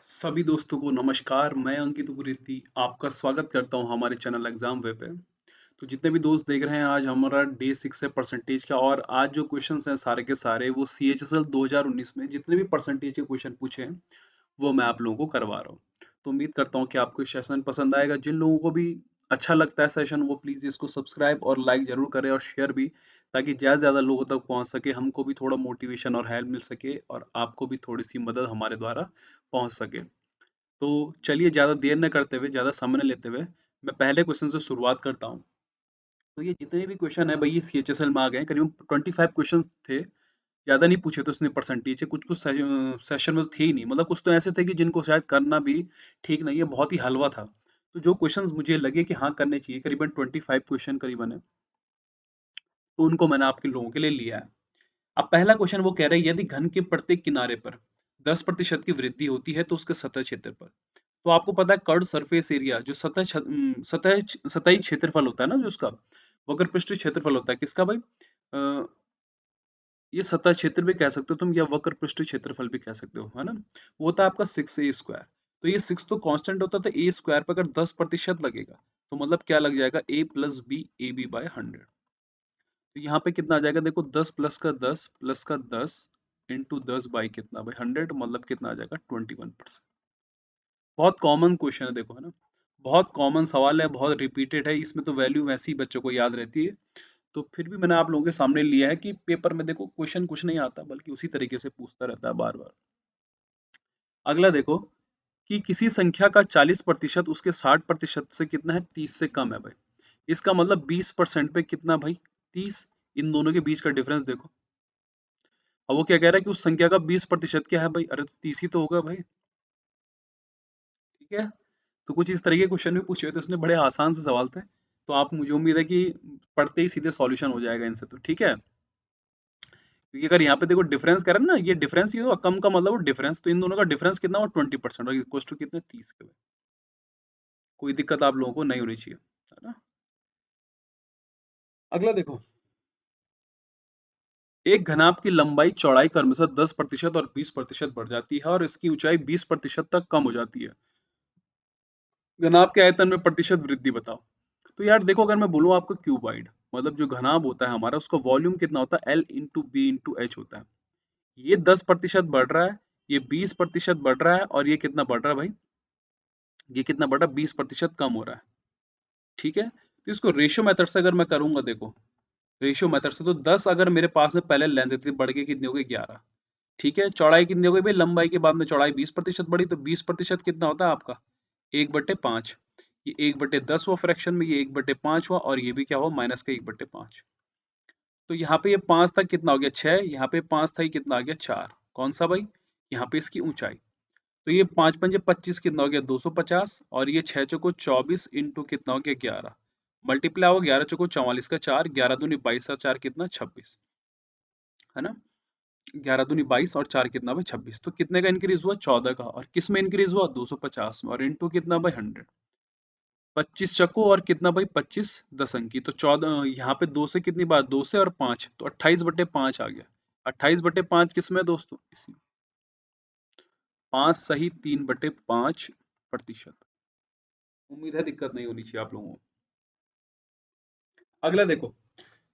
सभी दोस्तों को नमस्कार। मैं अंकित उप्रेती आपका स्वागत करता हूं हमारे चैनल एग्जाम वे पे। तो जितने भी दोस्त देख रहे हैं, आज हमारा डे 6 है परसेंटेज का। और आज जो क्वेश्चंस हैं सारे के सारे वो CHSL 2019 में जितने भी परसेंटेज के क्वेश्चन पूछे हैं वो मैं आप लोगों को करवा रहा हूँ। तो उम्मीद करता हूँ कि आपको सेशन पसंद आएगा। जिन लोगों को भी अच्छा लगता है सेशन, वो प्लीज़ इसको सब्सक्राइब और लाइक ज़रूर करें और शेयर भी, ताकि ज़्यादा से ज़्यादा लोगों तक पहुँच सके, हमको भी थोड़ा मोटिवेशन और हेल्प मिल सके और आपको भी थोड़ी सी मदद हमारे द्वारा पहुँच सके। तो चलिए ज़्यादा देर न करते हुए, ज़्यादा समय न लेते हुए, मैं पहले क्वेश्चन से शुरुआत करता हूँ। तो ये जितने भी क्वेश्चन है भाई, ये CHSL में आ गए हैं। करीबन 25 क्वेश्चन थे। ज़्यादा नहीं पूछे तो उसने परसेंटेज, कुछ कुछ सेशन में तो थे ही नहीं, मतलब कुछ तो ऐसे थे कि जिनको शायद करना भी ठीक नहीं है, बहुत ही हलवा था। तो जो क्वेश्चंस मुझे लगे कि हाँ करने चाहिए, करीबन 25 क्वेश्चन करीबन है, तो उनको मैंने आपके लोगों के लिए लिया है। अब पहला क्वेश्चन वो कह रहे हैं, यदि घन के प्रत्येक किनारे पर 10% की वृद्धि होती है तो उसके सतह क्षेत्र पर। तो आपको पता है कर्व सरफेस एरिया, जो सतही क्षेत्रफल होता है ना, जो उसका वक्र पृष्ठ क्षेत्रफल होता है, किसका भाई? अ, ये सतह क्षेत्र भी कह सकते हो तुम, या वक्र पृष्ठ क्षेत्रफल भी कह सकते हो, है ना। वो होता है आपका 6a²। तो ये 6 तो कांस्टेंट होता था, a² पर अगर 10% लगेगा तो मतलब क्या लग जाएगा, a plus B A B by 100। तो यहाँ पे कितना आ जाएगा, देखो 10 प्लस का 10 प्लस का 10 इंटू 10 बाई कितना भाई 100, मतलब कितना आ जाएगा 21%। बहुत कॉमन क्वेश्चन है, देखो, है ना। बहुत कॉमन सवाल है, बहुत रिपीटेड है, इसमें तो वैल्यू वैसी ही बच्चों को याद रहती है। तो फिर भी मैंने आप लोगों के सामने लिया है कि पेपर में देखो क्वेश्चन कुछ नहीं आता, बल्कि उसी तरीके से पूछता रहता है बार बार। अगला देखो कि किसी संख्या का 40% उसके 60% से कितना है, 30 से कम है भाई। इसका मतलब 20% पे कितना भाई, 30। इन दोनों के बीच का डिफरेंस देखो। अब वो क्या कह रहा है कि उस संख्या का 20% क्या है भाई, अरे तो 30 ही तो होगा भाई। ठीक है। तो कुछ इस तरीके के क्वेश्चन भी पूछे हुए थे उसने, बड़े आसान से सवाल थे। तो आप, मुझे उम्मीद है कि पढ़ते ही सीधे सॉल्यूशन हो जाएगा इनसे, तो ठीक है। क्योंकि अगर यहाँ पे देखो डिफरेंस करें ना, ये डिफरेंस, ये तो कम का मतलब वो डिफरेंस, तो इन दोनों का डिफरेंस कितना हुआ, 20%, और इक्वल टू कितने, 30 के। कोई दिक्कत आप लोगों को नहीं होनी चाहिए, है ना। अगला देखो, एक घनाभ की लंबाई चौड़ाई क्रमशः 10% और 20% बढ़ जाती है और इसकी ऊंचाई 20% तक कम हो जाती है। घनाभ के आयतन में प्रतिशत वृद्धि बताओ। तो यार देखो, अगर मैं बोलूँ आपको क्यूबाइड, मतलब जो घनाभ होता है हमारा, उसका वॉल्यूम कितना होता है, L/B/H होता है। ये 10% बढ़ रहा है, ये 20% बढ़ रहा है, और ये कितना बढ़ रहा है भाई, ये कितना बढ़ रहा है, 20% कम हो रहा है। ठीक है। तो इसको रेशियो मेथड से अगर मैं करूंगा, देखो रेशियो मेथड से, तो 10 अगर मेरे पास में पहले लेंथ थी, बढ़ के कितनी हो गई, 11। ठीक है। चौड़ाई कितनी हो गई भाई, लंबाई के बाद में चौड़ाई 20% बढ़ी, तो 20% कितना होता है आपका, 1/5। ये 1/10 हुआ फ्रैक्शन में, ये 1/5 हुआ, और ये भी क्या हुआ, माइनस का 1/5। तो यहाँ पे ये 5 था, कितना हो गया 6, यहाँ पे 5 था, ये कितना आ गया 4। कौन सा भाई, यहाँ पे इसकी ऊंचाई। तो ये 5 पंजे 25, कितना हो गया 250, और ये 6 चौको 24 इंटू कितना हो गया 11, मल्टीप्लाई हो 11 चौको 44 का 4, 11 दूनी 22 का 4 कितना 26, है ना। 11 दूनी 22 और 4 कितना भाई 26। तो कितने का इंक्रीज हुआ, 14 का, और किस में इंक्रीज हुआ, 250 में, और इंटू कितना भाई 100। 25 चक्को और कितना भाई 25 10 अंकी, तो 14, यहाँ पे 2 से कितनी बार, 2 से और 5, तो 28/5 आ गया। 28/5 किस में है दोस्तों, इसी 5 सही 3/5%। उम्मीद है दिक्कत नहीं होनी चाहिए आप लोगों को। अगला देखो,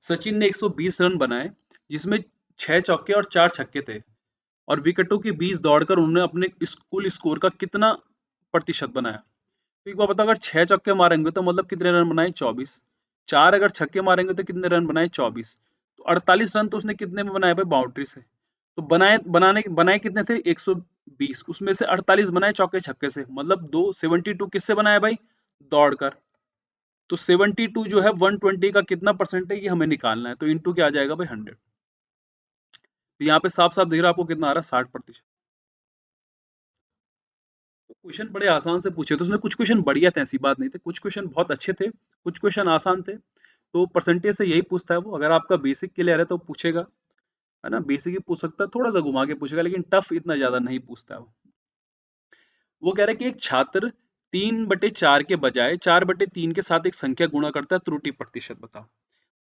सचिन ने 120 रन बनाए, जिसमें 6 चौके और 4 छक्के थे, और विकेटों के बीच दौड़कर उन्होंने अपने कुल स्कोर का कितना प्रतिशत बनाया। तो एक बार बताओ, अगर 6 चक्के मारेंगे तो मतलब कितने रन बनाए, 24। 4 अगर छक्के मारेंगे तो कितने रन बनाए, 24। तो 48 रन तो उसने कितने में बनाए भाई, बाउंड्री से। तो बनाए कितने थे, 120, उसमें से 48 बनाए चौके छक्के से, मतलब 72 किससे बनाए भाई, दौड़कर। तो 72 जो है 120 का कितना परसेंट है, ये हमें निकालना है। तो इंटू क्या आ जाएगा भाई, 100। तो यहाँ पे साफ साफ दिख रहा है आपको, कितना आ रहा है, 60%। तो क्वेश्चन बड़े आसान से पूछे थे उसने, कुछ क्वेश्चन बढ़िया थे, ऐसी बात नहीं थे, कुछ क्वेश्चन बहुत अच्छे थे, कुछ क्वेश्चन आसान थे। तो परसेंटेज से यही पूछता है वो, अगर आपका बेसिक क्लियर है तो पूछेगा, है ना। बेसिक ही पूछ सकता है, थोड़ा सा घुमा के पूछेगा, लेकिन टफ इतना ज्यादा नहीं पूछता है वो कह रहा है कि एक छात्र 3/4 के बजाय 4/3 के साथ एक संख्या गुणा करता है, त्रुटि प्रतिशत बताओ।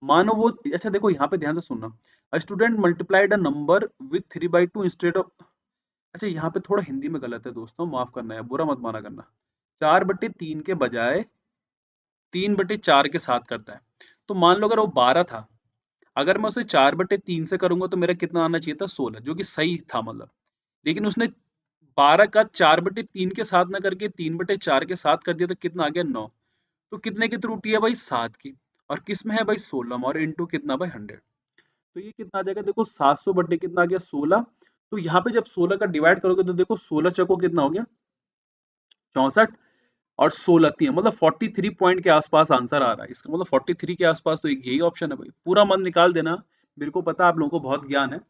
मानो वो, अच्छा देखो यहाँ पे ध्यान से सुनना, a student multiplied a number with 3/2 instead of, अच्छा, यहाँ पे थोड़ा हिंदी में गलत है दोस्तों, माफ करना है, बुरा मत माना करना। 4/3 के बजाय 3/4 के साथ करता है। तो मान लो अगर वो 12 था, अगर मैं उसे 4/3 से करूंगा तो मेरा कितना आना चाहिए था, 16, जो कि सही था मतलब। लेकिन उसने 12 का 4/3 के साथ ना करके 3/4 के साथ कर दिया, तो कितना आ गया, 9। तो कितने की त्रुटि है भाई, 7 की। और किस में है भाई, 16 में, और इंटू कितना भाई, 100। तो ये कितना आ जाएगा, देखो 700 बटे कितना आ गया, 16। तो यहाँ पे जब 16 का डिवाइड करोगे तो देखो 16 चौको कितना हो गया, 64। और 16 तीन मतलब 43 पॉइंट के आसपास आंसर आ रहा है इसका, मतलब 43 के आसपास। तो एक यही ऑप्शन है भाई, पूरा मन निकाल देना। मेरे को पता है आप लोगों को बहुत ज्ञान है,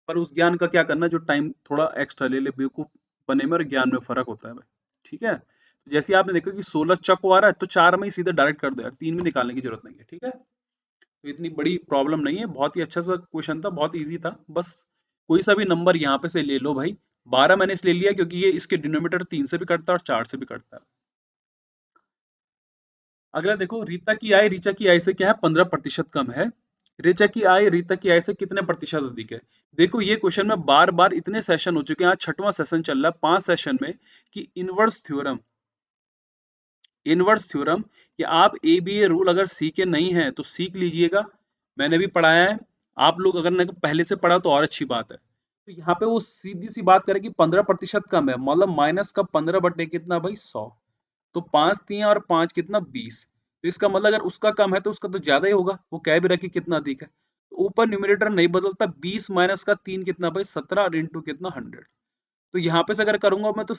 पर उस ज्ञान का क्या करना, जो टाइम थोड़ा एक्स्ट्रा ले ले, बेवकूफ बने में और ज्ञान में फर्क होता है भाई। ठीक है, तो जैसे आपने देखा कि 16 चक आ रहा है, तो 4 में ही सीधे डायरेक्ट कर दो यार, 3 में निकालने की जरूरत नहीं है। ठीक है, तो इतनी बड़ी प्रॉब्लम नहीं है, बहुत ही अच्छा सा क्वेश्चन था, बहुत ईजी था। बस कोई सा भी नंबर यहाँ पे से ले लो भाई। 12 मैंने इसलिए लिया क्योंकि ये इसके डिनोमिनेटर 3 से भी कटता है और 4 से भी कटता है। अगला देखो, रीता की आय रीचा की आय से क्या है, 15% कम है। रीचा की आय रीता की आय से कितने प्रतिशत अधिक है। देखो ये क्वेश्चन में बार बार, इतने सेशन हो चुके हैं, आज छठवां सेशन चल रहा है 5 सेशन में, कि इनवर्स थ्योरम, कि आप ए बी ए रूल अगर सीखे नहीं है तो सीख लीजिएगा। मैंने भी पढ़ाया है, आप लोग अगर नहीं पहले से पढ़ा तो और अच्छी बात है। तो यहाँ पे वो सीधी सी बात करें कि 15% कम है, मतलब माइनस का 15 बटे कितना भाई, 100। तो 5 दिए और 5 कितना, 20। तो इसका मतलब अगर उसका कम है तो उसका तो ज्यादा ही होगा, वो कह भी रहा कि कितना अधिक है। तो ऊपर न्यूमरेटर नहीं बदलता, 20 माइनस का 3 कितना भाई, 17, और इंटू कितना, 100। तो यहाँ पे से अगर करूंगा मैं तो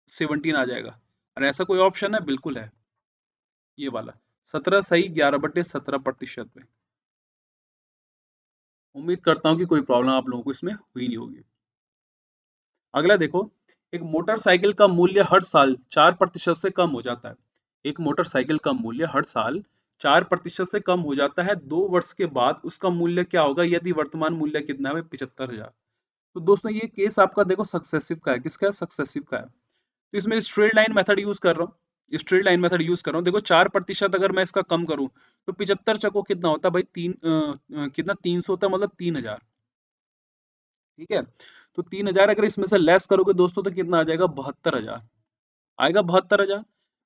11 आ जाएगा। और ऐसा कोई ऑप्शन है, बिल्कुल है, ये वाला 17 सही, 11/17% में। उम्मीद करता हूँ कि कोई प्रॉब्लम आप लोगों को इसमें हुई नहीं होगी। अगला देखो, एक मोटरसाइकिल का मूल्य हर साल 4% से कम हो जाता है। एक मोटरसाइकिल का मूल्य हर साल 4% से कम हो जाता है, 2 वर्ष के बाद उसका मूल्य क्या होगा, यदि वर्तमान मूल्य कितना है, 75,000। तो दोस्तों ये केस आपका देखो सक्सेसिव का है, किसका है, सक्सेसिव का है। तो इसमें स्ट्रेट लाइन मेथड यूज कर रहा हूँ, स्ट्रेट लाइन मेथड यूज कर रहा हूँ। देखो 4% अगर मैं इसका कम करूँ तो 75 चको कितना होता है भाई, कितना, 300 होता है, मतलब 3,000। ठीक है, तो 3,000 अगर इसमें से लेस करोगे दोस्तों तो कितना आ जाएगा, 72,000 आएगा, 72,000।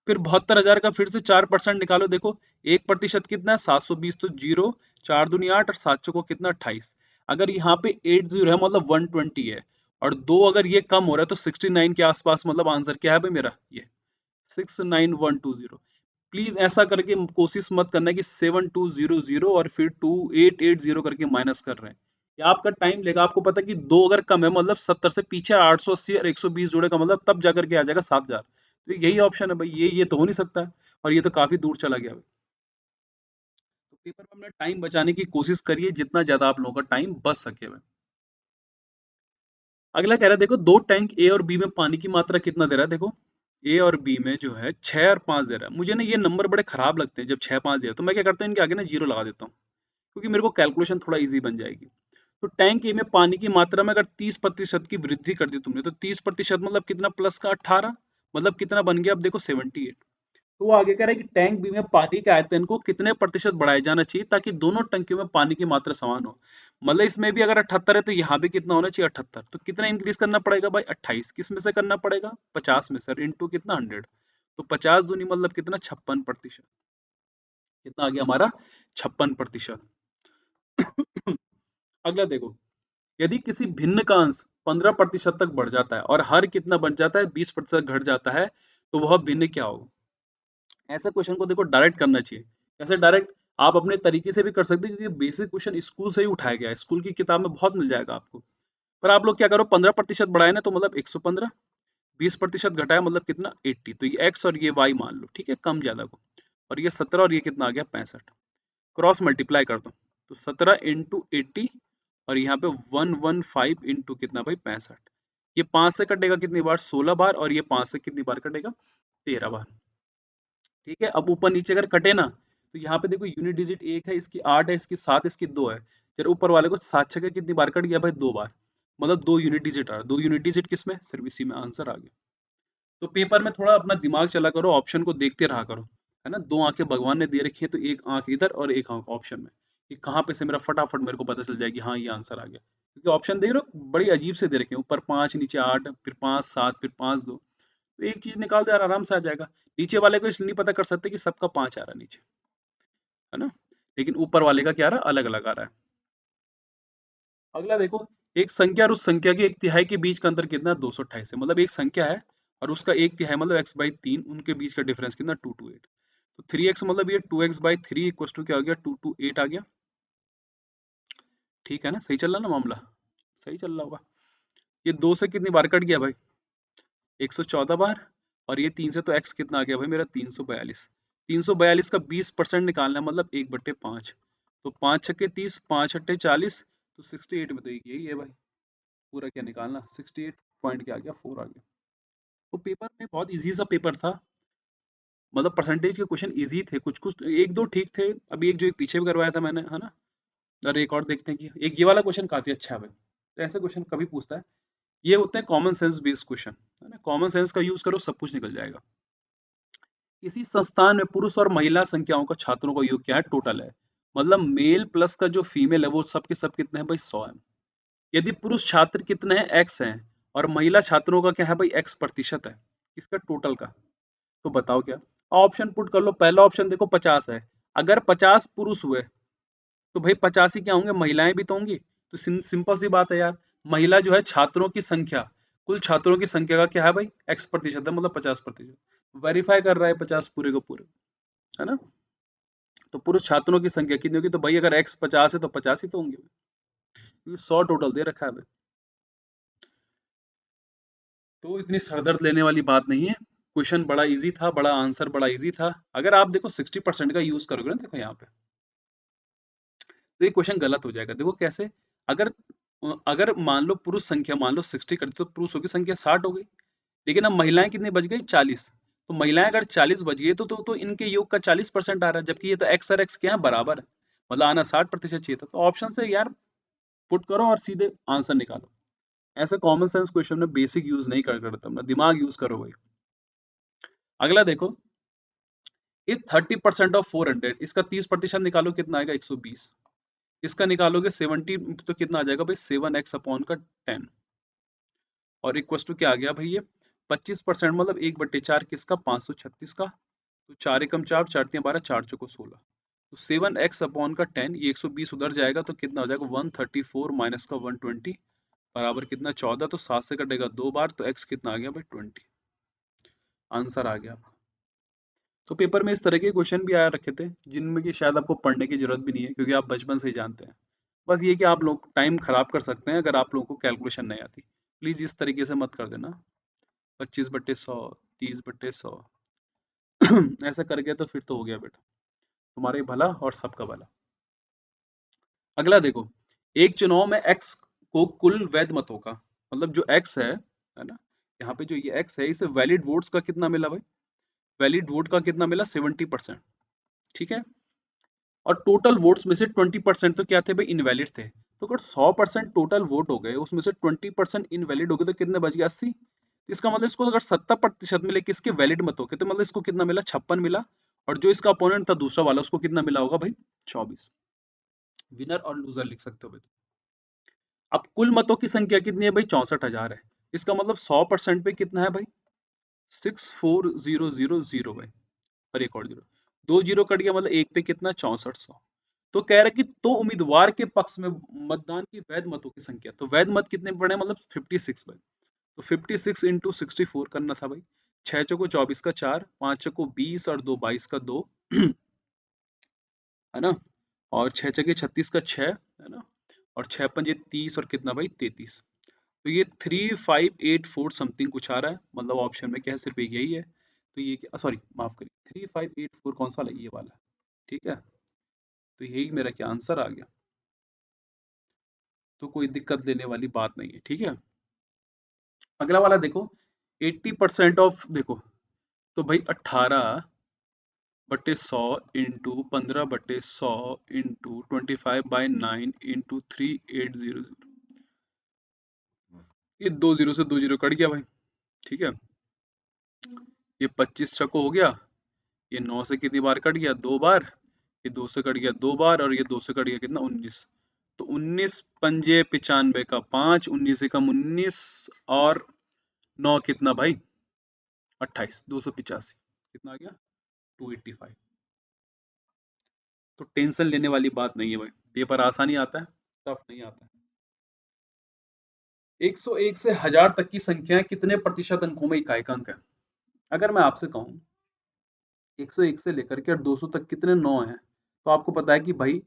फिर 72,000 का फिर से 4% निकालो, देखो 1% कितना है, 720। तो जीरो, 4 दूनी 8, और 7 चौको कितना, 28। अगर यहाँ पे 80 है मतलब 120 है, और दो अगर ये कम हो रहा है तो 69 के आसपास, मतलब आंसर क्या है भाई मेरा, ये 69120। प्लीज ऐसा करके कोशिश मत करना कि 7200 और फिर 2880 करके माइनस कर रहे हैं, ये आपका टाइम लेगा। आपको पता है कि दो अगर कम है मतलब 70 से पीछे, 880 और 120 जोड़े का मतलब तब जाकर के आ जाएगा 7,000। तो यही ऑप्शन है भाई, ये तो हो नहीं सकता है, और ये तो काफी दूर चला गया भाई। तो पेपर में अपना टाइम बचाने की कोशिश करिए, जितना ज्यादा आप लोगों का टाइम बच सके भाई। अगला कह रहा है, देखो दो टैंक ए और बी में पानी की मात्रा कितना दे रहा है। देखो ए और बी में जो है 6 और 5 दे रहा है। मुझे ना ये नंबर बड़े खराब लगते हैं जब 6 5 दे, तो मैं क्या करता हूँ, इनके आगे ना जीरो लगा देता हूँ, क्योंकि मेरे को कैलकुलेशन थोड़ा इजी बन जाएगी। तो टैंक ए में पानी की मात्रा में अगर 30% की वृद्धि कर दी तुमने, तो 30% मतलब कितना, प्लस का 18, मतलब कितना बन गया, अब देखो 78। तो वो आगे कह रहा है कि टैंक बी में पानी के आयतन को कितने प्रतिशत बढ़ाया जाना चाहिए ताकि दोनों टंकियों में पानी की मात्रा समान हो। मतलब इसमें भी अगर 78 है तो यहाँ भी कितना होना चाहिए, 78। तो कितना इंक्रीज करना पड़ेगा भाई, 28। किस में से करना पड़ेगा, 50 में सर, इंटू कितना, 100। तो 50 दूनी मतलब कितना, 56%। कितना आ गया हमारा, 56%। अगला देखो, यदि किसी भिन्न का अंश 15% तक बढ़ जाता है और हर कितना बन जाता है, 20% घट जाता है, तो वह भिन्न क्या होगा। ऐसे क्वेश्चन को देखो डायरेक्ट करना चाहिए। कैसे डायरेक्ट, आप अपने तरीके से भी कर सकते हैं, क्योंकि बेसिक क्वेश्चन स्कूल से ही उठाया गया है, स्कूल की किताब में बहुत मिल जाएगा आपको। पर आप लोग क्या करो, 15% बढ़ाए ना तो मतलब 115, 20% घटाया मतलब कितना, 80। तो ये एक्स और ये वाई मान लो, ठीक है, कम ज्यादा को। और ये 17 और ये कितना आ गया, 65। क्रॉस मल्टीप्लाई कर दो, तो 17 इंटू 80, और यहाँ पे 115 इंटू कितना भाई, 65। ये 5 से कटेगा कितनी बार, 16 बार, और ये 5 से कितनी बार कटेगा, 13 बार। ठीक है, अब ऊपर नीचे अगर कटे ना, तो यहाँ पे देखो यूनिट डिजिट 1 है, इसकी 8 है, इसकी 7, इसकी 2 है। फिर ऊपर वाले को 7 छके कितनी बार कट गया भाई, 2 बार। मतलब 2 यूनिट डिजिट आ रहा, 2 यूनिट डिजिट किसमें, सिर्फ इसी में आंसर आ गया। तो पेपर में थोड़ा अपना दिमाग चला करो, ऑप्शन को देखते रहा करो, है ना। दो आंखें भगवान ने दे रखी है, तो एक आंख इधर और एक आंख ऑप्शन में, कि कहाँ पे से मेरा फटाफट मेरे को पता चल जाए कि हाँ ये आंसर आ गया। क्योंकि ऑप्शन देख रहे हो बड़ी अजीब से दे रखे हैं, ऊपर 5 नीचे 8 फिर 5 7 फिर 5 2, तो एक चीज निकाल दो यार आराम से आ जाएगा। नीचे वाले को इसलिए नहीं पता कर सकते कि सबका 5 आ रहा है नीचे, है ना, लेकिन ऊपर वाले का क्या आ रहा है, अलग अलग आ रहा है। अगला देखो, एक संख्या और उस संख्या के एक तिहाई के बीच का अंतर कितना है, 228 है। मतलब एक संख्या है और उसका एक तिहाई मतलब x/3, उनके बीच का डिफरेंस कितना, 228। तो 3x मतलब ये 2x/3 इक्वल टू क्या हो गया, 228 आ गया। ठीक है ना, सही चल रहा ना मामला, सही चल रहा होगा। ये 2 से कितनी बार कट गया भाई, 114 बार। और ये 3 से तो x कितना आ गया भाई मेरा, 342। 342 का 20% निकालना है, मतलब 1/5। तो 5 छक्के 30, 5 अट्ठे 40, तो 68 में तो यही है भाई। पूरा क्या निकालना, 68 पॉइंट क्या आ गया, 4 आ गया। तो पेपर में बहुत इजी सा पेपर था, मतलब परसेंटेज के क्वेश्चन इजी थे, कुछ कुछ एक दो ठीक थे। अभी एक जो एक पीछे भी करवाया था मैंने, है ना। और एक और देखते हैं कि एक ये वाला क्वेश्चन काफी अच्छा है भाई, तो ऐसे क्वेश्चन कभी पूछता है। ये होते हैं कॉमन सेंस बेस्ड क्वेश्चन, है ना, कॉमन सेंस का यूज करो सब कुछ निकल जाएगा। इसी संस्थान में पुरुष और महिला संख्याओं का छात्रों का योग क्या है, टोटल है। मतलब मेल प्लस का जो फीमेल है वो सब के सब कितने हैं भाई, 100 है। यदि पुरुष छात्र कितने हैं, एक्स हैं, और महिला छात्रों का क्या है भाई, x% है इसका टोटल का। तो बताओ क्या, ऑप्शन पुट कर लो। पहला ऑप्शन देखो 50 है, अगर 50 पुरुष हुए तो भाई 50 ही क्या होंगे, महिलाएं भी तो होंगी। तो सिंपल सी बात है यार, महिला जो है छात्रों की संख्या, कुल छात्रों की संख्या का क्या है भाई, x% है, मतलब 50%। वेरीफाई कर रहा है 50 पूरे को पूरे, है ना। तो पुरुष छात्रों की संख्या कितनी होगी, तो भाई अगर x 50 है तो 50 ही तो होंगे, क्योंकि 100 टोटल दे रखा है भाई। तो इतनी सरदर्द लेने वाली बात नहीं है, क्वेश्चन बड़ा इजी था, बड़ा आंसर बड़ा इजी था। अगर आप देखो 60% का यूज करोगे ना, देखो यहाँ पे, तो ये क्वेश्चन गलत हो जाएगा। देखो कैसे, अगर अगर मान लो पुरुष संख्या मान लो 60 कर दी, तो पुरुषों की संख्या 60 हो गई। लेकिन अब महिलाएं कितनी बच गई, 40। तो महिलाएं अगर 40 बच गई तो इनके योग का 40% आ रहा है, जबकि ये तो एक्स और एक्स क्या है, बराबर है। मतलब आना 60% चाहिए था। तो ऑप्शन से यार पुट करो और सीधे आंसर निकालो। ऐसे कॉमन सेंस क्वेश्चन में बेसिक यूज नहीं कर करता, अपना दिमाग यूज करो भाई। अगला देखो, इफ 30% ऑफ 400, इसका 30% निकालो, कितना आएगा, 120। इसका निकालोगे 70, तो कितना आ जाएगा भाई, 7x अपॉन का 10। और इक्वस टू क्या आ गया भाई, ये 25% मतलब 1/4 किसका, 536 का। तो 4 एकम 4, 4 तियां 12, 4 चौको 16। तो 7x अपॉन का 10, ये 120 उधर जाएगा तो कितना हो जाएगा, 134 माइनस का 120 बराबर कितना, 14। तो 7 से कटेगा 2 बार, तो x कितना आ गया भाई, 20। आंसर आ गया। तो पेपर में इस तरह के क्वेश्चन भी आया रखे थे, जिनमें कि शायद आपको पढ़ने की जरूरत भी नहीं है, क्योंकि आप बचपन से ही जानते हैं। बस ये कि आप लोग टाइम खराब कर सकते हैं अगर आप लोगों को कैलकुलेशन नहीं आती। प्लीज इस तरीके से मत कर देना, 25/100, 30/100 ऐसा करके तो फिर तो हो गया बेटा, तुम्हारा ही भला और सबका भला। अगला देखो, एक चुनाव में एक्स को कुल वैध मतों का, मतलब जो एक्स है ना, यहाँ पे जो ये एक्स है, इसे वैलिड वोट्स का कितना मिला भाई, वैलिड वोट का कितना मिला, 70%। ठीक है, और टोटल वोट्स में से 20% तो क्या थे भाई, इनवैलिड थे। तो अगर 100% टोटल वोट हो गए, उसमें से 20% इनवैलिड हो गए, तो कितने बच गए, 80। इसका मतलब इसको अगर 70% मिले किसके, वैलिड मत हो गए, तो मतलब इसको कितना मिला, 56 मिला। और जो इसका अपोनेंट था दूसरा वाला, उसको कितना मिला होगा भाई, 24। विनर और लूजर लिख सकते हो भाई। अब कुल मतों की संख्या कितनी है भाई, 64,000 है। इसका मतलब 100% पे कितना है भाई, 64,000 भाई। और एक और जीरो, दो जीरो कट गया, मतलब एक पे कितना, 6400। तो कह रहा है कि तो उम्मीदवार के पक्ष में मतदान की वैध मतों की संख्या, तो वैध मत कितने पड़े, मतलब 56 भाई। तो 56 इंटू 64 करना था भाई। 6 चौको 24 का 4, 5 चौको 20 और 2 22 का 2 है ना। और 6 चौके 36 का 6, है ना। और 6 पंजे 30 और कितना भाई, 33। तो ये 3584 समथिंग कुछ आ रहा है, मतलब ऑप्शन में क्या है, सिर्फ एक यही है। तो ये क्या, सॉरी माफ करिए, 3584 कौन सा वाला, ये वाला। ठीक है, तो यही मेरा क्या आंसर आ गया। तो कोई दिक्कत लेने वाली बात नहीं है, ठीक है। अगला वाला देखो, 80% ऑफ देखो, तो भाई 18/100 इंटू 15/100 इंटू 25/9 इंटू 3800। ये 2 जीरो से 2 जीरो कट गया भाई। ठीक है, ये 25 छको हो गया। ये 9 से कितनी बार कट गया, 2 बार। ये 2 से कट गया 2 बार, और ये 2 से कट गया कितना, 19। तो 19 पंजे 95 का 5, 19 से कम 19 और 9 कितना भाई? 28, 285 कितना आ गया? 285। तो टेंशन लेने वाली बात नहीं है भाई, पेपर आसानी आता है, टफ नहीं आता है। 101 से 1000 तक की संख्याएं कितने प्रतिशत अंकों में इकाई का अंक है? अगर मैं आपसे कहूं 101 से लेकर के और 200 तक कितने 9 हैं, तो आपको पता है कि भाई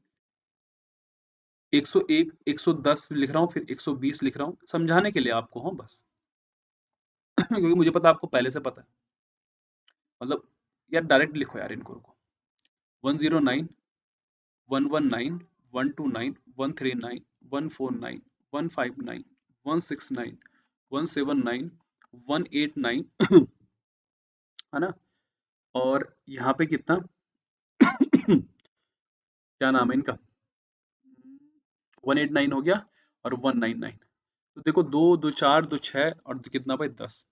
101, 110 लिख रहा हूँ, फिर 120 लिख रहा हूँ, समझाने के लिए आपको, हाँ बस। क्योंकि मुझे पता आपको पहले से पता है, मतलब यार डायरेक्ट लिखो यार इनको, रुको। 109, 119, 129, 139, 149, 159, 169, 179, 189, है ना? और यहाँ पे कितना क्या नाम है इनका? 189 हो गया और 199। तो देखो, दो दो चार दो छह और कितना भाई 10।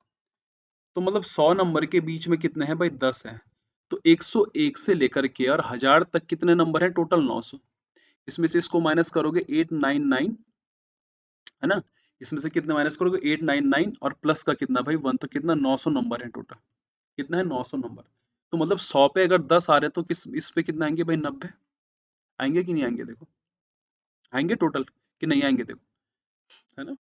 तो मतलब 100 नंबर के बीच में कितने हैं भाई? 10 हैं। तो 101 से लेकर के और 1000 तक कितने नंबर हैं? टोटल 900। इसमें से इसको माइनस करोगे 899, है ना? इसमें से कितने माइनस करोगे? 899 और प्लस का कितना भाई 1, तो कितना 900 नंबर है टोटल। कितना है? 900 नंबर। तो मतलब 100 पे अगर 10 आ रहे हैं तो किस इस पे कितना आएंगे भाई? 90 आएंगे कि नहीं आएंगे? देखो, आएंगे टोटल कि नहीं आएंगे? देखो, है ना?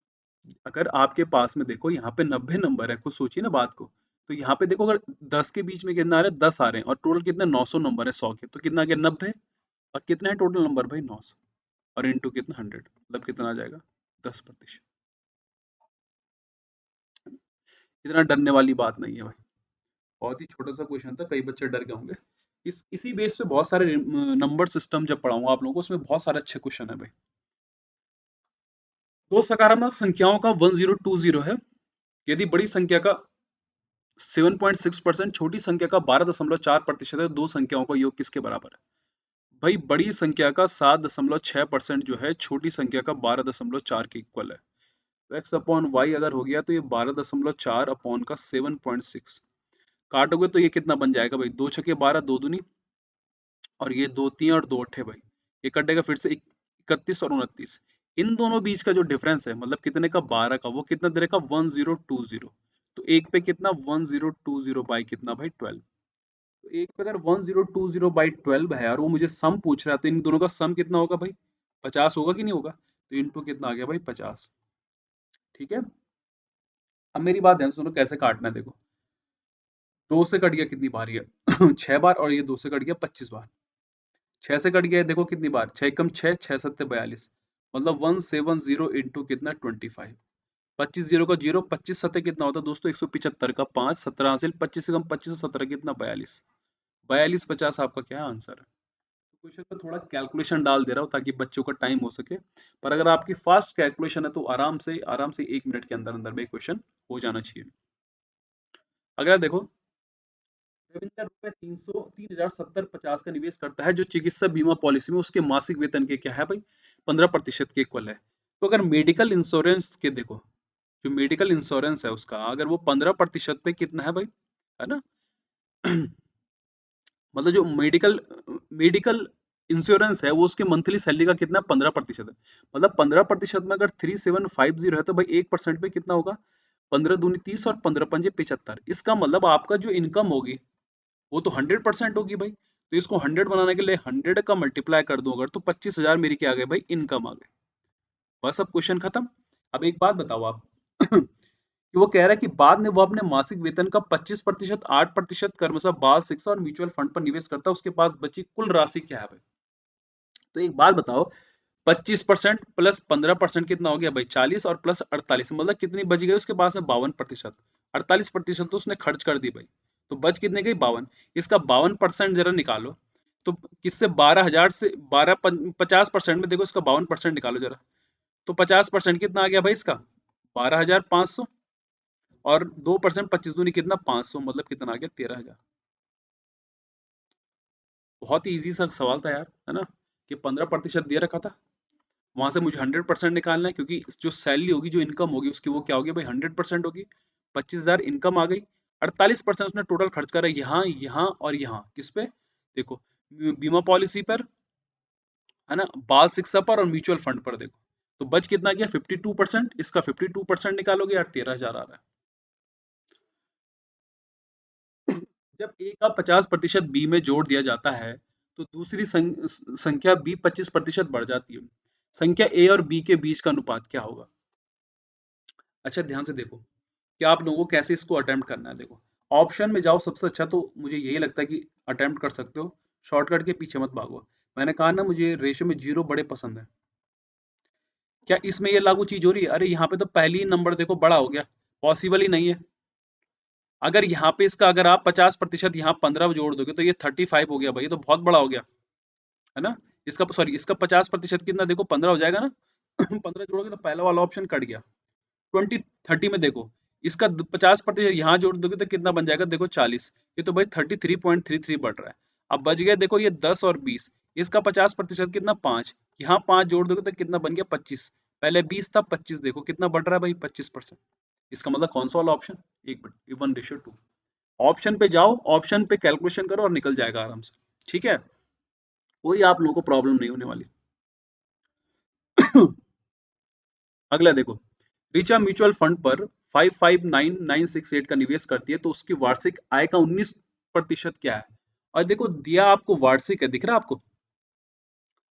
अगर आपके पास में देखो यहाँ पे 90 नंबर है, कुछ सोचिए ना बात को। तो यहाँ पे देखो, अगर 10 के बीच में कितना आ रहा है? 10 आ रहे हैं और टोटल कितने? 900 नंबर है 100 के, तो कितना आ गया? 90। और कितना है टोटल नंबर भाई? 900। और इंटू कितना? 100, मतलब कितना आ जाएगा? 10%। इतना डरने वाली बात नहीं है भाई, बहुत ही छोटा सा क्वेश्चन था, कई बच्चे डर गए होंगे। इसी बेस पे बहुत सारे नंबर सिस्टम जब पढ़ाऊंगा आप लोगों को, उसमें बहुत सारे अच्छे क्वेश्चन है भाई। दो सकारात्मक संख्याओं का 1020 है। यदि बड़ी संख्या का 7.6%, छोटी संख्या का 12.4% है, दो संख्याओं का योग किसके बराबर है? भाई बड़ी संख्या का 7.6% जो है, छोटी संख्या का 12.4 के इक्वल है। तो x अपॉन वाई अगर हो गया तो ये 12.4 अपॉन का 7.6 काटोगे तो ये कितना बन जाएगा भाई? 2 छके 12, दो दूनी, और ये दो तीन और दो अट्ठे भाई, ये कटेगा फिर से 31 और 29। इन दोनों बीच का जो डिफरेंस है, मतलब कितने का? 12 का, वो कितना दे रखा? 1020। तो एक पे कितना? 1020 बाई कितना भाई? 12। तो एक पे अगर 1020 बाई 12 है और वो मुझे सम पूछ रहा है, तो इन दोनों का सम कितना होगा भाई? 50 होगा कि नहीं होगा? तो इंटू कितना आ गया भाई? 50। ठीक है, अब मेरी बात ध्यान से सुनो, कैसे काटना है देखो। 2 से कट गया कितनी बार? ये 6 बार, और ये 2 से कट गया 25 बार। 6 से कट गया है, देखो कितनी बार? 6 कम 6, 6 सत्ते 42, मतलब 170 इंटू कितना? 25। 25 जीरो का जीरो, 25 सत्ते कितना होता है दोस्तों? 175 का 5, 17 हासिल, 25 से कम 25 और 17 कितना? 42। 42 50 आपका क्या आंसर है? क्वेश्चन में थोड़ा कैलकुलेशन डाल दे रहा हूँ ताकि बच्चों का टाइम हो सके, पर अगर आपकी फास्ट कैलकुलेशन है तो आराम से 1 मिनट के अंदर अंदर में क्वेश्चन हो जाना चाहिए। अगला देखो, रविंद्र रुपए 3,070 का निवेश करता है, जो चिकित्सा बीमा पॉलिसी में उसके मासिक वेतन के क्या है भाई? 15% के इक्वल है। तो अगर मेडिकल इंश्योरेंस के देखो, जो मेडिकल इंश्योरेंस है उसका अगर वो 15% पे कितना है भाई, है ना? मतलब जो मेडिकल मेडिकल इंश्योरेंस है वो उसके मंथली सैलरी का कितना? 15% है। मतलब 15% में अगर 3750 है तो भाई 1% पे कितना होगा? 15 दूनी 30 और 15 पंजे 75। इसका मतलब आपका जो इनकम होगी वो तो 100% होगी भाई। तो इसको 100 बनाने के लिए 100 का मल्टीप्लाई कर दूं अगर, तो 25,000 मेरी क्या आ गई भाई? इनकम आ गई। बस अब क्वेश्चन खत्म। अब एक बात बताओ आप कि वो कह रहा है कि बाद में वो अपने मासिक वेतन का 25%, 8% कर्मशः बाल शिक्षा और म्यूचुअल फंड पर निवेश करता है, उसके पास बची कुल राशि क्या है भाई? तो एक बात बताओ, 25% प्लस 15% कितना हो गया भाई? 40, और प्लस 48, मतलब कितनी बच गई उसके पास में? 52%। 48% तो उसने खर्च कर दी भाई, तो बच कितने गई? 52। इसका 52% जरा निकालो, तो किससे? 12,000 से 50% में देखो इसका 52% निकालो जरा, तो 50% कितना आ गया भाई इसका? 12,500, और 2% 25 दूनी कितना? 500, मतलब कितना आ गया? 13,000। बहुत ही इजी सा सवाल था यार, है ना? कि 15% दे रखा था, वहां से मुझे 100% निकालना है, क्योंकि जो सैलरी होगी, जो इनकम होगी उसकी, वो क्या होगी भाई? 100% होगी। 25,000 इनकम आ गई, 48% उसने टोटल खर्च करा यहाँ, यहाँ और यहाँ, किस पे? देखो, बीमा पॉलिसी पर, है ना, बाल शिक्षा पर और म्यूचुअल फंड पर देखो, तो बच कितना गया 52%, इसका 52% निकालोगे यार 13,000 आ रहा है। जब ए का 50% बी में जोड़ दिया जाता है तो दूसरी संख्या बी 25% बढ़ जाती है। संख्या ए और बी के बीच का अनुपात क्या होगा? अच्छा ध्यान से देखो कि आप लोगों को कैसे इसको अटेम्प्ट करना है। देखो ऑप्शन में जाओ, सबसे अच्छा तो मुझे यही लगता है कि अटेम्प्ट कर सकते हो, शॉर्टकट के पीछे मत भागो। मैंने कहा ना मुझे रेशियो में जीरो बड़े पसंद है। क्या इसमें ये लागू चीज हो रही है? अरे यहाँ पे तो पहली ही नंबर देखो बड़ा हो गया, पॉसिबल ही नहीं है। अगर यहाँ पे इसका अगर आप 50% यहाँ 15 जोड़ दोगे तो ये 35 हो गया भाई, ये तो बहुत बड़ा हो गया, है ना। इसका सॉरी इसका 50% कितना देखो 15 हो जाएगा ना। 15 जोड़ोगे तो पहला वाला ऑप्शन कट गया। 2030 में देखो इसका 50% यहाँ जोड़ दोगे तो कितना बन जाएगा देखो 40, ये तो भाई 33.33 बढ़ रहा है। अब बच गया देखो ये 10 और 20, इसका 50% कितना 5, यहाँ 5 जोड़ दोगे तो कितना बन गया 25, पहले 20 था 25 देखो कितना बढ़ रहा है भाई 25%। इसका मतलब कौन सा वाला ऑप्शन? एक मिनट 1:2। ऑप्शन पे जाओ, ऑप्शन पे कैलकुलेशन करो और निकल जाएगा आराम से, ठीक है। कोई आप लोगों को प्रॉब्लम नहीं होने वाली। अगला देखो, ऋचा म्यूचुअल फंड पर 559968 का निवेश करती है तो उसकी वार्षिक आय का 19% क्या है? और देखो दिया आपको वार्षिक है, दिख रहा है आपको,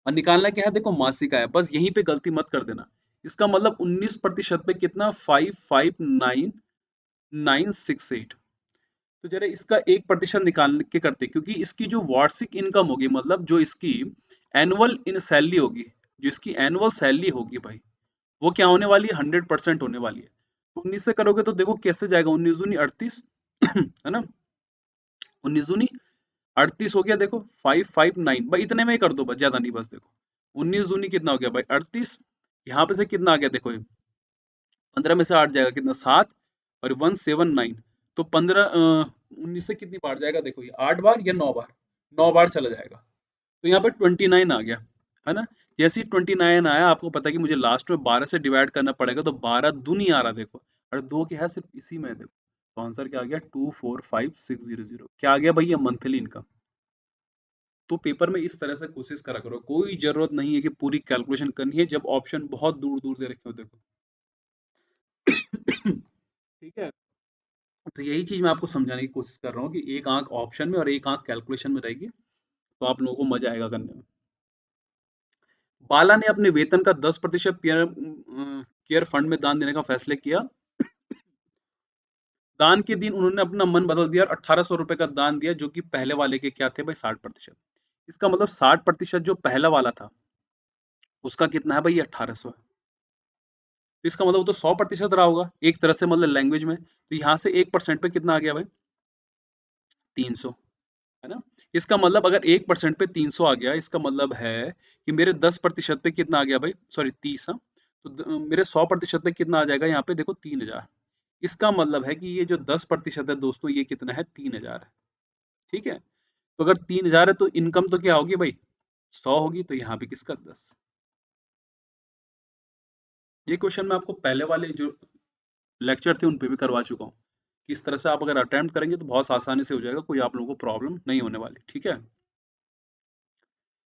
और निकालना क्या है देखो मासिक आय। बस यहीं पे गलती मत कर देना। इसका मतलब 19% पे कितना 559968। तो जरा इसका 1% निकाल के करते, क्योंकि इसकी जो वार्षिक इनकम होगी, मतलब जो इसकी एनुअल इन सैलरी होगी, जो इसकी एनुअल सैलरी होगी भाई, वो क्या होने वाली है 100% होने वाली है। तो 19 से करोगे तो देखो कैसे जाएगा, 19 दूनी 38। है ना, 19 दूनी 38 हो गया देखो 559, भाई इतने में ही कर दो बस, ज्यादा नहीं, बस देखो 19 दूनी कितना हो गया भाई 38, यहाँ पे से कितना आ गया देखो, 15 में से 8 जाएगा कितना 7, और 179, तो 19 से कितनी बार जाएगा देखो, ये 8 बार या 9 बार, 9 बार चला जाएगा। तो यहाँ पे 29 आ गया, है ना। जैसे ही 29 आया, आपको पता है कि मुझे लास्ट में 12 से डिवाइड करना पड़ेगा, तो 12 दूनी आ रहा देखो, और दो क्या है सिर्फ इसी में है देखो। तो आंसर क्या आ गया 245600, क्या आ गया भाई, ये मंथली इनकम। तो पेपर में इस तरह से कोशिश करा करो, कोई जरूरत नहीं है कि पूरी कैलकुलेशन करनी है जब ऑप्शन बहुत दूर दूर दे रखे हो देखो। ठीक है, तो यही चीज मैं आपको समझाने की कोशिश कर रहा हूँ कि एक आंख ऑप्शन में और एक आंख कैलकुलेशन में रहेगी, तो आप लोगों को मजा आएगा करने में। बाला ने अपने वेतन का 10% केयर फंड में दान देने का फैसला किया। दान के दिन उन्होंने अपना मन बदल दिया और 1800 रुपए का दान दिया, जो कि पहले वाले के क्या थे भाई 60%। इसका मतलब 60% जो पहला वाला था उसका कितना है भाई 1800 है। तो इसका मतलब वो तो 100% रहा होगा एक तरह से, मतलब लैंग्वेज में, तो यहाँ से 1% पे कितना आ गया भाई 300, है ना। इसका मतलब अगर 1% पे 300 आ गया, इसका मतलब है कि मेरे 10% पे कितना आ गया भाई, सॉरी 30, हाँ। तो मेरे 100% पे कितना आ जाएगा यहाँ पे देखो 3000। इसका मतलब है कि ये जो 10% है दोस्तों, ये कितना है 3000 है, ठीक है। तो अगर 3000 है तो इनकम तो क्या होगी भाई 100 होगी, तो यहाँ पे किसका 10। ये क्वेश्चन मैं आपको पहले वाले जो लेक्चर थे उन पे भी करवा चुका हूँ, कि इस तरह से आप अगर अटेम्प्ट करेंगे तो बहुत आसानी से हो जाएगा, कोई आप लोगों को प्रॉब्लम नहीं होने वाली, ठीक है।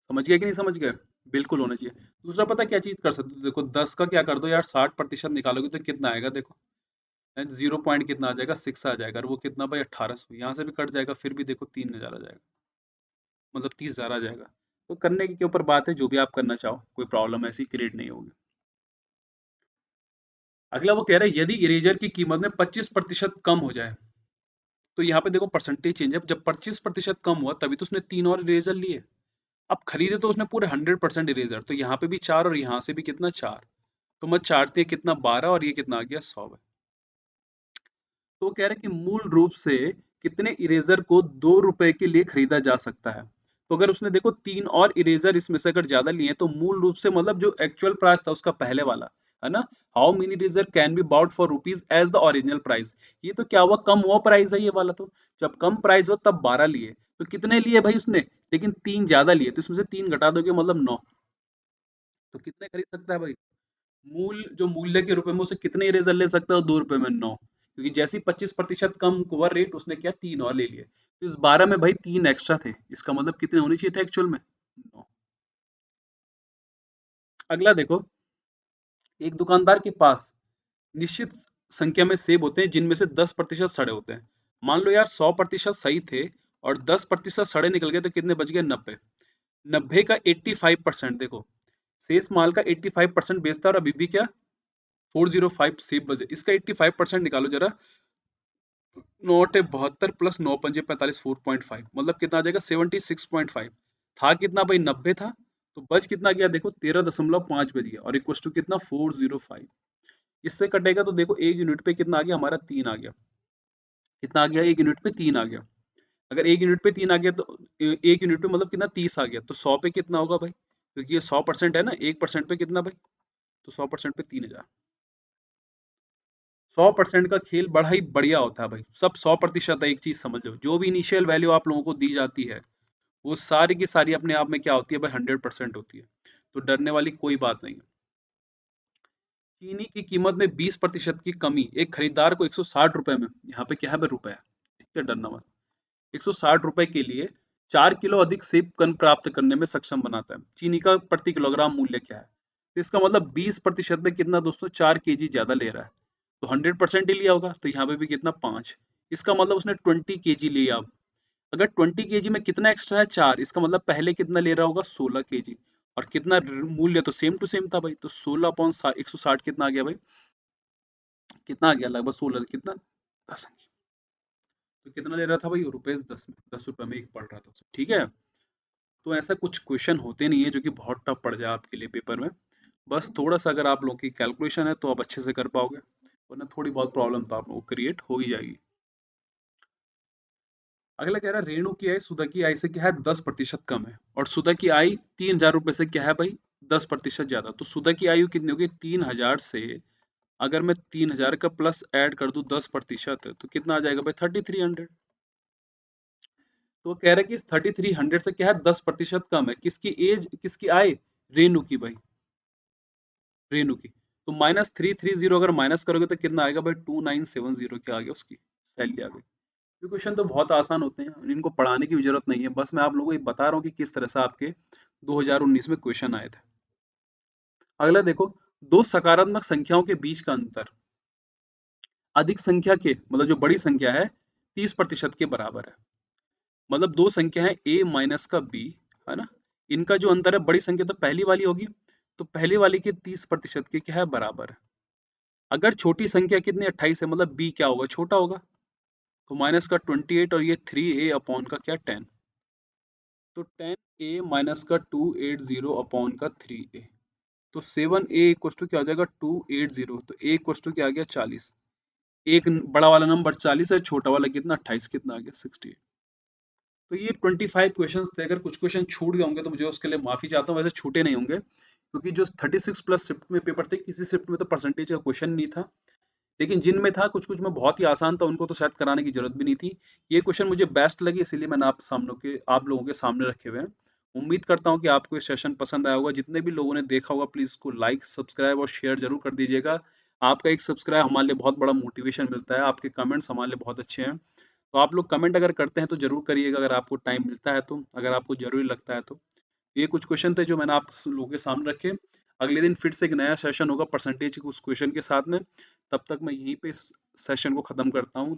समझ गए कि नहीं समझ गए? बिल्कुल होना चाहिए। दूसरा पता क्या चीज कर सकते हो, देखो 10 का क्या कर दो यार 60% निकालोगे तो कितना आएगा देखो, 0 पॉइंट कितना आ जाएगा 6 आ जाएगा, और वो कितना भाई 1800, यहाँ से भी कट जाएगा, फिर भी देखो 3000 आ जाएगा, मतलब 30,000 आ जाएगा। तो करने के ऊपर बात है, जो भी आप करना चाहो, कोई प्रॉब्लम ऐसी क्रिएट नहीं होगी। अगला वो कह रहा है यदि इरेजर की कीमत में 25% कम हो जाए, तो यहाँ पे देखो परसेंटेज चेंज है, जब 25% कम हुआ तभी तो उसने 3 और इरेजर लिए। अब खरीदे तो उसने पूरे 100% इरेजर, तो यहाँ पे भी 4 और यहाँ से भी कितना 4, तो मैं 4 थे कितना 12, और ये कितना आ गया 100 है। तो वो कह रहे हैं कि मूल रूप से कितने इरेजर को 2 रुपए के लिए खरीदा जा सकता है। तो अगर उसने देखो 3 और इरेजर इसमें से अगर ज्यादा लिए तो मूल रूप से मतलब जो एक्चुअल प्राइस था उसका पहले वाला, है ना, how many eraser can be bought for rupees as the original price, ये तो क्या हुआ कम हुआ प्राइस है ये वाला, तो जब कम प्राइस हो तब 12 लिए, तो कितने लिए भाई उसने, लेकिन 3 ज्यादा लिए, तो इसमें से 3 घटा दोगे मतलब 9, तो कितने खरीद सकता है भाई, मूल जो मूल्य के रूप में उसे कितने इरेजर ले सकता है 2 रुपए में 9, क्योंकि जैसे 25% कम हुआ रेट उसने क्या 3 और ले लिए, तो इस 12 में भाई 3 एक्स्ट्रा थे, इसका मतलब कितने होने चाहिए थे एक्चुअल में 9। अगला देखो, एक दुकानदार के पास निश्चित संख्या में सेब होते हैं जिनमें से 10% सड़े होते हैं। मान लो यार 100% सही थे और 10% सड़े निकल गए, तो कितने बच गए? 90। 90 का 85%, देखो शेष माल का 85% बेचता है और अभी भी क्या 405 सेब बचे। इसका 85% निकालो जरा। 9 × 72 प्लस 9 × 5 = 45, 4.5 मतलब कितना आ जाएगा? 76.5। था कितना भाई? 90 था। तो बच कितना गया? देखो 13.5 बच गया और इक्वल टू कितना? 405। इससे कटेगा तो देखो एक यूनिट पे कितना आ गया हमारा? 3 आ गया। कितना आ गया? एक यूनिट पे 3 आ गया। अगर एक यूनिट पे 3 आ गया तो एक यूनिट पे मतलब कितना? 30 आ गया। तो 100 पे कितना होगा भाई? क्योंकि ये 100% है ना, 1% पे कितना भाई? तो 100% पे 3000। 100% का खेल बड़ा ही बढ़िया होता है भाई। सब 100% है। एक चीज समझ लो, जो भी इनिशियल वैल्यू आप लोगों को दी जाती है वो सारी की सारी अपने आप में क्या होती है भाई? 100% होती है। तो डरने वाली कोई बात नहीं है। चीनी की कीमत में 20% की कमी एक खरीदार को 160 रुपए में, यहाँ पे क्या है भाई? रुपए। ठीक है, डरना मत। 160 रुपए के लिए 4 किलो अधिक सेब कन प्राप्त करने में सक्षम बनाता है। चीनी का प्रति किलोग्राम मूल्य क्या है? तो इसका मतलब 20% में कितना दोस्तों? 4 kg ज्यादा ले रहा है। तो 100% ही लिया होगा, तो यहाँ पे भी कितना? 5। इसका मतलब उसने 20 kg लिया। अगर 20 kg में कितना एक्स्ट्रा है? 4। इसका मतलब पहले कितना ले रहा होगा? 16 kg। और कितना मूल्य तो सेम टू सेम था भाई। तो 16/160 कितना आ गया भाई? कितना आ गया? लगभग 16, कितना? 10। तो कितना ले रहा था भाई? ₹10 में, 10 रुपए में एक पड़ रहा था उसे। ठीक है। तो ऐसा कुछ क्वेश्चन होते नहीं है जो कि बहुत टफ पड़ जाए आपके लिए पेपर में। बस थोड़ा सा अगर आप लोगों की कैलकुलेशन है तो आप अच्छे से कर पाओगे, वरना थोड़ी बहुत प्रॉब्लम तो आप लोगों को क्रिएट हो ही जाएगी। अगला कह रहा है रेणु की आय सुधा की आय से क्या है? 10% कम है और सुधा की आय 3000 रुपए से क्या है भाई? 10% ज्यादा। तो सुधा की आयु कितनी होगी? 3000 से अगर मैं 3000 का प्लस ऐड कर दूं 10% तो कितना आ जाएगा भाई? 3300। तो कह रहे हैं कि 3300 से क्या है? 10% कम है। किसकी एज, किसकी आय? रेणु की भाई, रेणु की। तो -330 अगर माइनस करोगे तो कितना आएगा भाई? 2970 क्या आ गया? उसकी सैलरी आ गई। ये क्वेश्चन तो बहुत आसान होते हैं, इनको पढ़ाने की भी जरूरत नहीं है। बस मैं आप लोगों को ये बता रहा हूँ कि किस तरह से आपके 2019 में क्वेश्चन आए थे। अगला देखो, दो सकारात्मक संख्याओं के बीच का अंतर अधिक संख्या के मतलब जो बड़ी संख्या है 30% के बराबर है। मतलब दो संख्या है a माइनस का b, है ना? इनका जो अंतर है बड़ी संख्या तो पहली वाली होगी, तो पहली वाली के 30% के क्या है? बराबर है। अगर छोटी संख्या कितनी? 28 है, मतलब b क्या होगा? छोटा होगा। तो माइनस का 28 और ये 3a अपॉन का क्या? 10। तो 10a माइनस का 280 अपॉन का 3a। तो 7a इक्वल टू क्या हो जाएगा? 280। तो a इक्वल टू क्या आ गया? 40। एक बड़ा वाला नंबर 40 है, छोटा वाला कितना? 28। कितना आ गया? 68। तो ये 25 क्वेश्चंस थे। अगर कुछ क्वेश्चन छूट गए होंगे तो मुझे उसके लिए माफी चाहता हूँ। वैसे छूटे नहीं होंगे, क्योंकि जो 36 प्लस शिफ्ट में पेपर थे, किसी शिफ्ट में तो परसेंटेज का क्वेश्चन नहीं था। लेकिन जिनमें था कुछ कुछ में बहुत ही आसान था, उनको तो शायद कराने की जरूरत भी नहीं थी। ये क्वेश्चन मुझे बेस्ट लगे, इसीलिए मैंने आप लोगों के सामने रखे हुए हैं। उम्मीद करता हूँ कि आपको ये सेशन पसंद आया होगा। जितने भी लोगों ने देखा होगा प्लीज इसको लाइक, सब्सक्राइब और शेयर जरूर कर दीजिएगा। आपका एक सब्सक्राइब हमारे लिए बहुत बड़ा मोटिवेशन मिलता है। आपके कमेंट्स हमारे लिए बहुत अच्छे हैं। तो आप लोग कमेंट अगर करते हैं तो जरूर करिएगा, अगर आपको टाइम मिलता है तो, अगर आपको जरूरी लगता है तो। ये कुछ क्वेश्चन थे जो मैंने आप लोगों के सामने रखे। अगले दिन फिर से एक नया सेशन होगा परसेंटेज के उस क्वेश्चन के साथ में। तब तक मैं यहीं पे इस सेशन को खत्म करता हूँ।